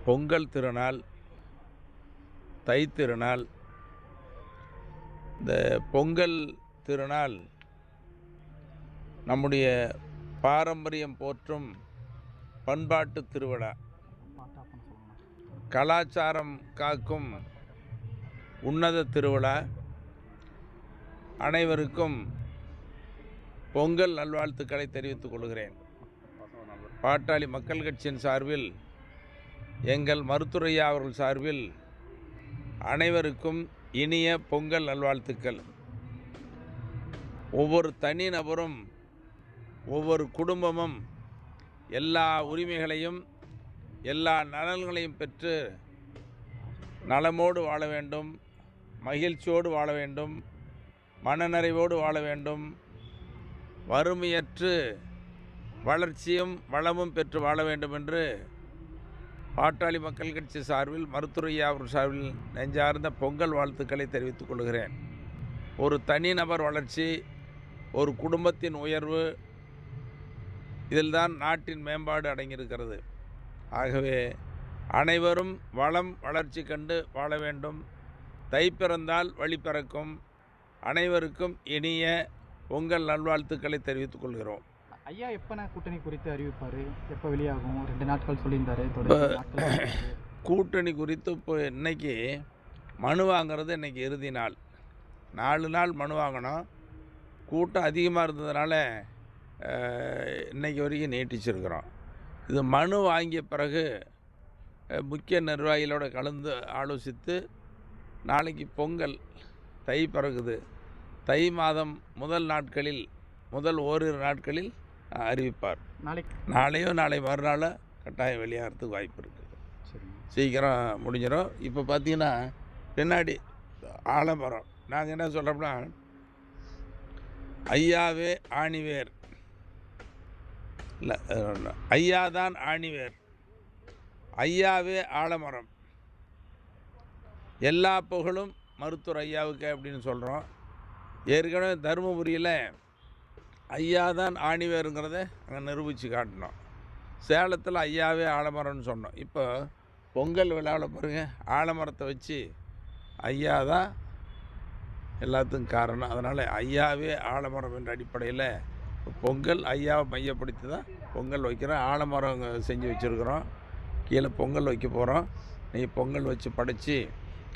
பொங்கல் திருநாள், தை திருநாள். இந்த பொங்கல் திருநாள் நம்முடைய பாரம்பரியம் போற்றும் பண்பாட்டு திருவிழா, கலாச்சாரம் காக்கும் உன்னத திருவிழா. அனைவருக்கும் பொங்கல் நல்வாழ்த்துக்களை தெரிவித்துக் கொள்கிறேன். பாட்டாளி மக்கள் கட்சியின் சார்பில், எங்கள் மருத்துவரையா அவர்கள் சார்பில் அனைவருக்கும் இனிய பொங்கல் நல்வாழ்த்துக்கள். ஒவ்வொரு தனிநபரும், ஒவ்வொரு குடும்பமும் எல்லா உரிமைகளையும், எல்லா நலன்களையும் பெற்று நலமோடு வாழ வேண்டும், மகிழ்ச்சியோடு வாழ வேண்டும், மனநிறைவோடு வாழ வேண்டும், வறுமையற்று வளர்ச்சியும் வளமும் பெற்று வாழ வேண்டும் என்று பாட்டாளி மக்கள் கட்சி சார்பில், மருத்துவரையா அவர்கள் சார்பில் நெஞ்சார்ந்த பொங்கல் வாழ்த்துக்களை தெரிவித்துக் கொள்கிறேன். ஒரு தனிநபர் வளர்ச்சி, ஒரு குடும்பத்தின் உயர்வு, இதில்தான் நாட்டின் மேம்பாடு அடங்கியிருக்கிறது. ஆகவே அனைவரும் வளம் வளர்ச்சி கண்டு வாழ வேண்டும். தை பிறந்தால் வழி பிறக்கும். அனைவருக்கும் இனிய பொங்கல் நல்வாழ்த்துக்களை தெரிவித்துக் கொள்கிறோம். ஐயா எப்போ கூட்டணி குறித்து அறிவிப்பார்? எப்போ வெளியாகும்? 2 நாட்கள் சொல்லியிருந்தாரு. கூட்டணி குறித்து இப்போ இன்றைக்கி மனு வாங்கிறது இன்றைக்கி இறுதி நாள். 4 நாள் மனு வாங்கணும். கூட்டம் அதிகமாக இருந்ததுனால இன்றைக்கி வரைக்கும் நீட்டிச்சிருக்கிறோம். இது மனு வாங்கிய பிறகு முக்கிய நிர்வாகிகளோடு கலந்து ஆலோசித்து, நாளைக்கு பொங்கல், தை பிறகுது. தை மாதம் முதல் ஓரிரு நாட்களில் அறிவிப்பார். நாளையோ நாளை மறுநாள் கட்டாயம் வெளியாகிறதுக்கு வாய்ப்பு இருக்குது. சீக்கிரம் முடிஞ்சிடும். இப்போ பார்த்தீங்கன்னா பின்னாடி ஆலமரம், நாங்கள் என்ன சொல்கிறோம்னா, ஐயாவே ஆணிவேர் இல்லை, ஐயாதான் ஆணிவேர், ஐயாவே ஆலமரம், எல்லா புகழும் மருத்துவர் ஐயாவுக்கு அப்படின்னு சொல்கிறோம். ஏற்கனவே தருமபுரியில் ஐயா தான் ஆணிவேருங்கிறத அங்கே நிரூபித்து காட்டினோம். சேலத்தில் ஐயாவே ஆலமரம்னு சொன்னோம். இப்போ பொங்கல் விழாவில் பாருங்கள், ஆலமரத்தை வச்சு ஐயா தான் எல்லாத்துக்கும் காரணம். அதனால் ஐயாவே ஆலமரம் என்ற அடிப்படையில் பொங்கல் ஐயாவை மையப்படுத்தி தான் பொங்கல் வைக்கிறோம். ஆலமரம் செஞ்சு வச்சுருக்குறோம். கீழே பொங்கல் வைக்க போகிறோம். நீங்கள் பொங்கல் வச்சு படைச்சி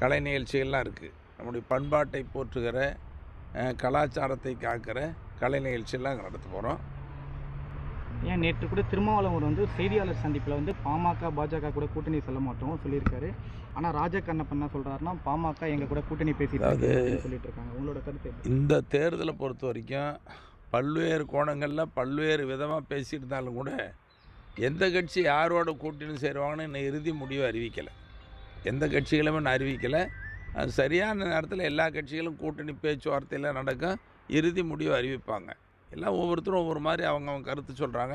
கலை நிகழ்ச்சிகள்லாம் இருக்குது. நம்முடைய பண்பாட்டை போற்றுகிற, கலாச்சாரத்தை காக்கிற கலை நிகழ்ச்சியெல்லாம் நடத்த போகிறோம். ஏன் நேற்று கூட திருமாவளவன் செய்தியாளர் சந்திப்பில் பாமக பாஜக கூட கூட்டணி சொல்ல மாட்டோம் சொல்லியிருக்காரு. ஆனால் ராஜா கண்ணப்பன் என்ன சொல்கிறாருன்னா, பாமக எங்கள் கூட கூட்டணி பேசிட்டு சொல்லிட்டு இருக்காங்க. உங்களோட கருத்து? இந்த தேர்தலை பொறுத்த வரைக்கும் பல்வேறு கோணங்களில் பல்வேறு விதமாக பேசிட்டு இருந்தாலும் கூட, எந்த கட்சி யாரோட கூட்டணி சேருவாங்கன்னு இன்னும் இறுதி முடிவு அறிவிக்கலை. எந்த கட்சிகளுமே நான் அறிவிக்கலை. அது சரியான நேரத்தில் எல்லா கட்சிகளும் கூட்டணி பேச்சுவார்த்தையில் நடக்கும். இறுதி முடிவு அறிவிப்பாங்க. எல்லாம் ஒவ்வொருத்தரும் ஒவ்வொரு மாதிரி அவங்க கருத்து சொல்கிறாங்க.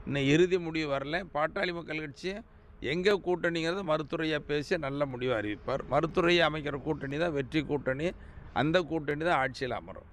இன்னும் இறுதி முடிவு வரல. பாட்டாளி மக்கள் கட்சி எங்கே கூட்டணிங்கிறத மருத்துவரையா பேசி நல்ல முடிவு அறிவிப்பார். மருத்துவரையா அமைக்கிற கூட்டணி தான் வெற்றி கூட்டணி. அந்த கூட்டணி தான் ஆட்சியில் அமரும்.